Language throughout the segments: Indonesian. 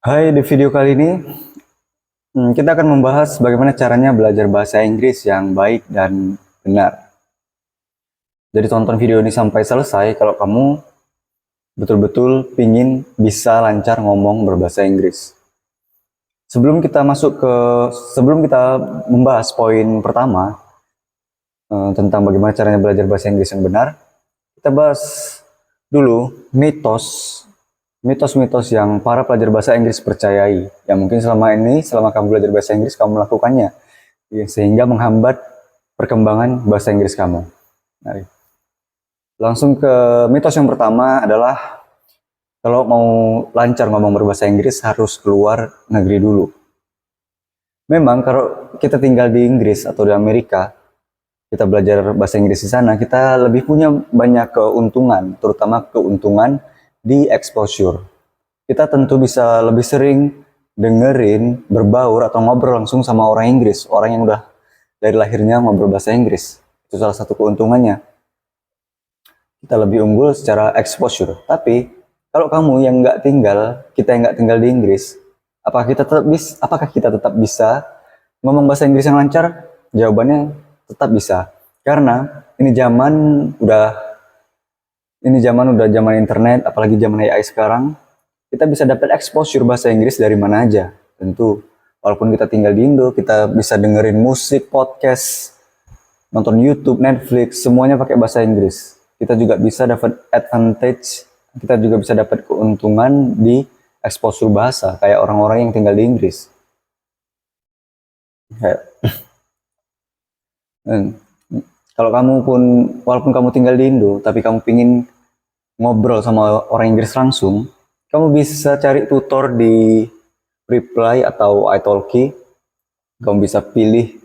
Hai, di video kali ini kita akan membahas bagaimana caranya belajar bahasa Inggris yang baik dan benar. Jadi tonton video ini sampai selesai kalau kamu betul-betul pingin bisa lancar ngomong berbahasa Inggris. Sebelum kita membahas poin pertama tentang bagaimana caranya belajar bahasa Inggris yang benar, kita bahas dulu mitos-mitos yang para pelajar bahasa Inggris percayai, yang mungkin selama kamu belajar bahasa Inggris kamu melakukannya, sehingga menghambat perkembangan bahasa Inggris kamu. Nah, langsung ke mitos yang pertama adalah kalau mau lancar ngomong berbahasa Inggris harus keluar negeri dulu. Memang kalau kita tinggal di Inggris atau di Amerika, kita belajar bahasa Inggris di sana, kita lebih punya banyak keuntungan, terutama keuntungan di exposure. Kita tentu bisa lebih sering dengerin, berbaur, atau ngobrol langsung sama orang Inggris, orang yang udah dari lahirnya ngobrol bahasa Inggris. Itu salah satu keuntungannya. Kita lebih unggul secara exposure. Tapi, kalau kamu yang kita yang nggak tinggal di Inggris, apakah kita tetap bisa ngomong bahasa Inggris yang lancar? Jawabannya tetap bisa. Karena ini zaman udah zaman internet, apalagi zaman AI sekarang, kita bisa dapat exposure bahasa Inggris dari mana aja. Tentu, walaupun kita tinggal di Indo, kita bisa dengerin musik, podcast, nonton YouTube, Netflix, semuanya pakai bahasa Inggris. Kita juga bisa dapat advantage, kita juga bisa dapat keuntungan di exposure bahasa, kayak orang-orang yang tinggal di Inggris. Kalau walaupun kamu tinggal di Indo, tapi kamu pingin ngobrol sama orang Inggris langsung, kamu bisa cari tutor di Reply atau italki. Kamu bisa pilih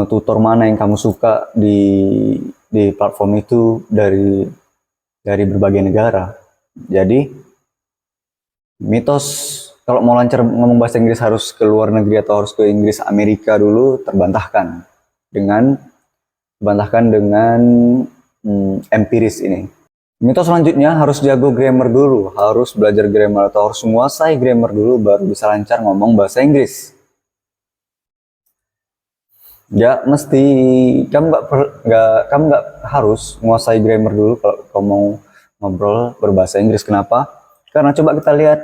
tutor mana yang kamu suka di platform itu dari berbagai negara. Jadi mitos kalau mau lancar ngomong bahasa Inggris harus ke luar negeri atau harus ke Inggris Amerika dulu terbantahkan dengan empiris ini. Mitos selanjutnya harus jago grammar dulu, harus belajar grammar atau harus menguasai grammar dulu baru bisa lancar ngomong bahasa Inggris. Ya mesti kamu nggak harus menguasai grammar dulu kalau kamu mau ngobrol berbahasa Inggris. Kenapa? Karena coba kita lihat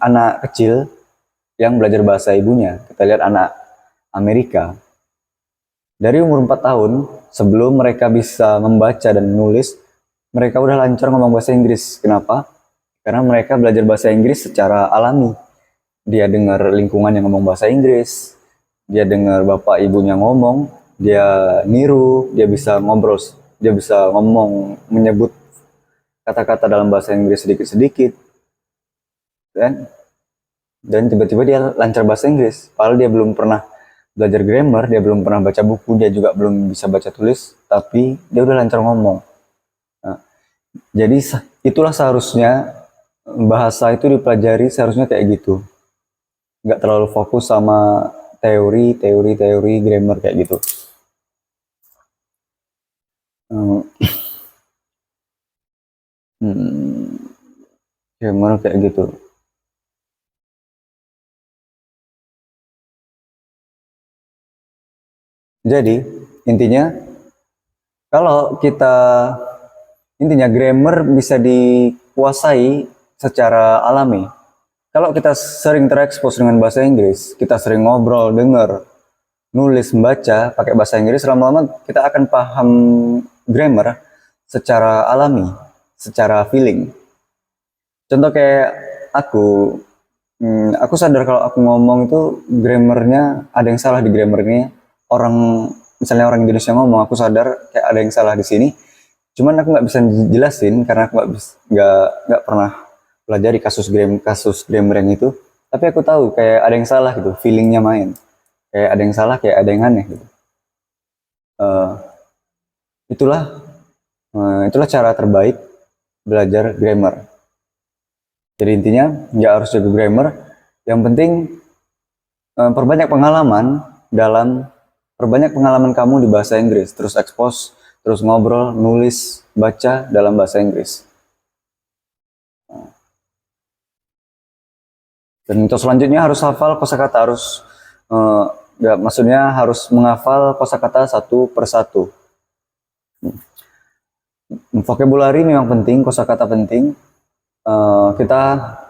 anak kecil yang belajar bahasa ibunya. Kita lihat anak Amerika. Dari umur 4 tahun, sebelum mereka bisa membaca dan menulis, mereka udah lancar ngomong bahasa Inggris. Kenapa? Karena mereka belajar bahasa Inggris secara alami. Dia dengar lingkungan yang ngomong bahasa Inggris, dia dengar bapak ibunya ngomong, dia niru, dia bisa ngobrol, dia bisa ngomong, menyebut kata-kata dalam bahasa Inggris sedikit-sedikit. Dan tiba-tiba dia lancar bahasa Inggris. Padahal dia belum pernah belajar grammar, dia belum pernah baca buku, dia juga belum bisa baca tulis, tapi dia udah lancar ngomong. Nah, jadi itulah seharusnya bahasa itu dipelajari seharusnya kayak gitu. Nggak terlalu fokus sama teori grammar kayak gitu. Grammar kayak gitu. Jadi intinya kalau kita intinya grammar bisa dikuasai secara alami. Kalau kita sering terekspos dengan bahasa Inggris, kita sering ngobrol, dengar, nulis, membaca pakai bahasa Inggris, lama-lama kita akan paham grammar secara alami, secara feeling. Contoh kayak aku sadar kalau aku ngomong itu grammarnya ada yang salah di grammarnya. Misalnya orang Indonesia ngomong, aku sadar kayak ada yang salah di sini. Cuman aku nggak bisa jelasin karena aku nggak pernah pelajari kasus grammar yang itu. Tapi aku tahu kayak ada yang salah gitu, feelingnya main. Kayak ada yang salah, kayak ada yang aneh gitu. Uh, itulah itulah cara terbaik belajar grammar. Jadi intinya nggak harus jago grammar. Yang penting perbanyak pengalaman kamu di bahasa Inggris, terus expose, terus ngobrol, nulis, baca dalam bahasa Inggris. Dan mitos selanjutnya harus hafal kosakata, harus ya, maksudnya harus menghafal kosakata satu persatu. Vocabulary memang penting, kosakata penting. Kita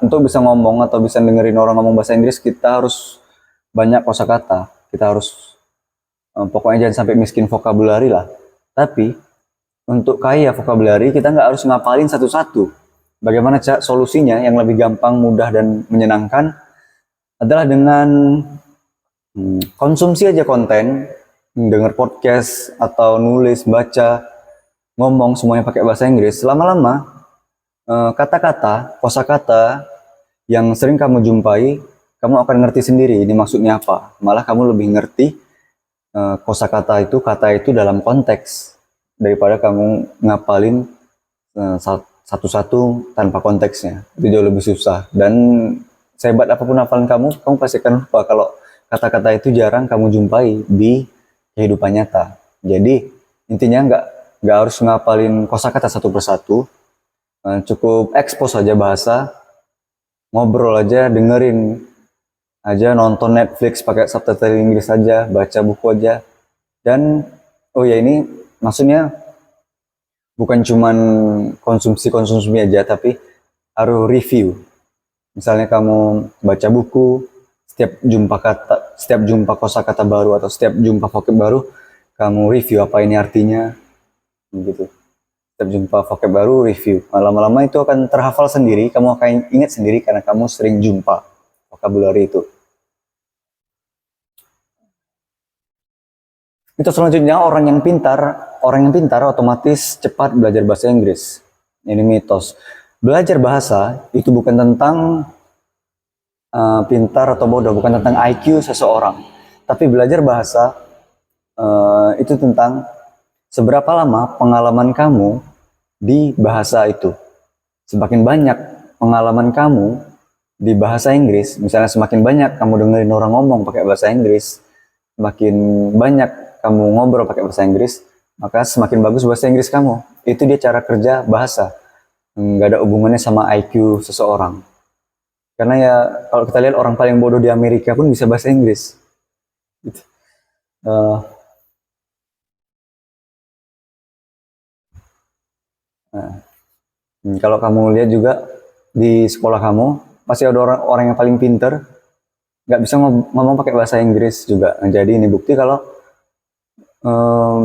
untuk bisa ngomong atau bisa dengerin orang ngomong bahasa Inggris, kita harus banyak kosakata. Kita harus pokoknya jangan sampai miskin vocabulary lah. Tapi untuk kaya vocabulary kita nggak harus ngapalin satu-satu. Bagaimana solusinya yang lebih gampang, mudah dan menyenangkan adalah dengan konsumsi aja konten, denger podcast atau nulis, baca, ngomong semuanya pakai bahasa Inggris. Lama-lama kata-kata, kosakata yang sering kamu jumpai, kamu akan ngerti sendiri ini maksudnya apa. Malah kamu lebih ngerti kosakata itu, kata itu dalam konteks daripada kamu ngapalin satu-satu tanpa konteksnya. Itu jauh lebih susah. Dan sehebat apapun hafalan kamu pasti akan lupa kalau kata-kata itu jarang kamu jumpai di kehidupan nyata. Jadi intinya nggak harus ngapalin kosakata satu persatu. Cukup expose aja bahasa, ngobrol aja, dengerin aja, nonton Netflix pakai subtitle Inggris aja, baca buku aja. Dan oh ya, ini maksudnya bukan cuman konsumsi aja, tapi harus review. Misalnya kamu baca buku, setiap jumpa kosakata baru atau setiap jumpa vocab baru, kamu review apa ini artinya, gitu. Setiap jumpa vocab baru, review. Lama-lama itu akan terhafal sendiri, kamu akan ingat sendiri karena kamu sering jumpa vocabulary itu. Itu selanjutnya, orang yang pintar otomatis cepat belajar bahasa Inggris. Ini mitos. Belajar bahasa itu bukan tentang pintar atau bodoh, bukan tentang IQ seseorang. Tapi belajar bahasa itu tentang seberapa lama pengalaman kamu di bahasa itu. Semakin banyak pengalaman kamu di bahasa Inggris, misalnya semakin banyak kamu dengerin orang ngomong pakai bahasa Inggris, semakin banyak kamu ngobrol pakai bahasa Inggris, maka semakin bagus bahasa Inggris kamu. Itu dia cara kerja bahasa. Nggak ada hubungannya sama IQ seseorang. Karena ya kalau kita lihat orang paling bodoh di Amerika pun bisa bahasa Inggris. Gitu. Kalau kamu lihat juga di sekolah kamu, pasti ada orang yang paling pinter, nggak bisa ngomong pakai bahasa Inggris juga. Jadi ini bukti kalau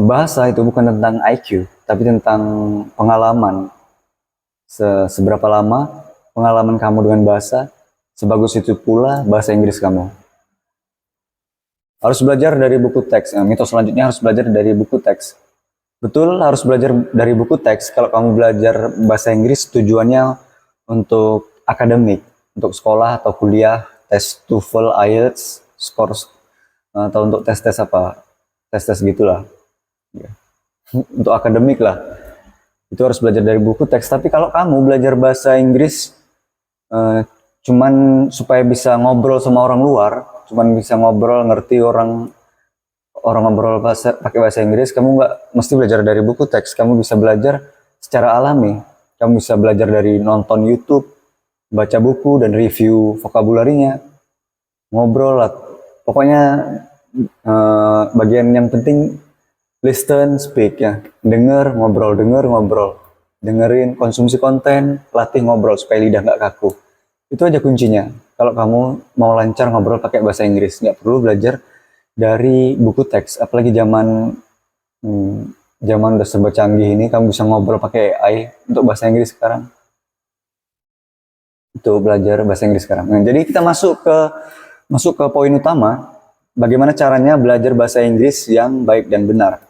bahasa itu bukan tentang IQ, tapi tentang pengalaman. Seberapa lama pengalaman kamu dengan bahasa, sebagus itu pula bahasa Inggris kamu. Harus belajar dari buku teks. Mitos selanjutnya harus belajar dari buku teks. Betul, harus belajar dari buku teks. Kalau kamu belajar bahasa Inggris, tujuannya untuk akademik, untuk sekolah atau kuliah, tes TOEFL, IELTS, scores, atau untuk tes-tes apa, tes-tes gitulah. Ya. Untuk akademik lah. Itu harus belajar dari buku teks. Tapi kalau kamu belajar bahasa Inggris, cuman supaya bisa ngobrol sama orang luar, cuman bisa ngobrol, ngerti orang ngobrol pakai bahasa Inggris, kamu nggak mesti belajar dari buku teks. Kamu bisa belajar secara alami. Kamu bisa belajar dari nonton YouTube, baca buku dan review vocabulary-nya, ngobrol lah. Pokoknya bagian yang penting listen, speak ya. Denger, ngobrol, dengerin, konsumsi konten, latih ngobrol supaya lidah nggak kaku. Itu aja kuncinya. Kalau kamu mau lancar ngobrol pakai bahasa Inggris, nggak perlu belajar dari buku teks. Apalagi zaman udah serba canggih ini, kamu bisa ngobrol pakai AI untuk bahasa Inggris sekarang. Itu belajar bahasa Inggris sekarang. Nah, jadi kita masuk ke poin utama, bagaimana caranya belajar bahasa Inggris yang baik dan benar.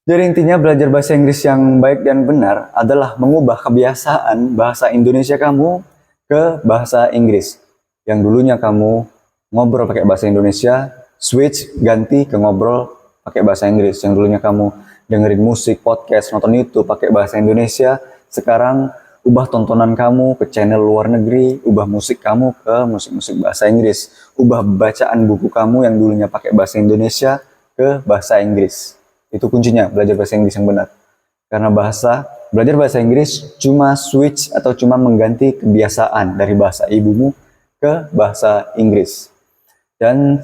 Jadi intinya belajar bahasa Inggris yang baik dan benar adalah mengubah kebiasaan bahasa Indonesia kamu ke bahasa Inggris. Yang dulunya kamu ngobrol pakai bahasa Indonesia, switch, ganti ke ngobrol pakai bahasa Inggris. Yang dulunya kamu dengerin musik, podcast, nonton YouTube pakai bahasa Indonesia, sekarang ubah tontonan kamu ke channel luar negeri, ubah musik kamu ke musik-musik bahasa Inggris, ubah bacaan buku kamu yang dulunya pakai bahasa Indonesia ke bahasa Inggris. Itu kuncinya, belajar bahasa Inggris yang benar. Karena belajar bahasa Inggris cuma switch atau cuma mengganti kebiasaan dari bahasa ibumu ke bahasa Inggris. Dan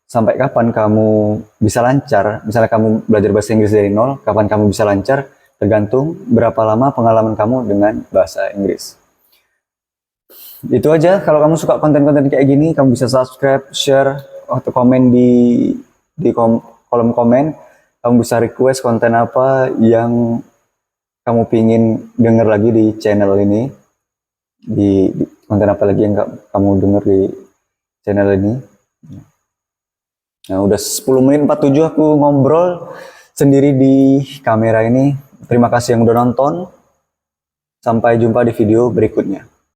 sampai kapan kamu bisa lancar, misalnya kamu belajar bahasa Inggris dari nol, kapan kamu bisa lancar, tergantung berapa lama pengalaman kamu dengan bahasa Inggris. Itu aja. Kalau kamu suka konten-konten kayak gini, kamu bisa subscribe, share, atau komen di kolom komen. Kamu bisa request konten apa yang kamu pingin denger lagi di channel ini. Di konten apa lagi yang kamu denger di channel ini. Nah, udah 10 menit 47 aku ngobrol sendiri di kamera ini. Terima kasih yang udah nonton. Sampai jumpa di video berikutnya.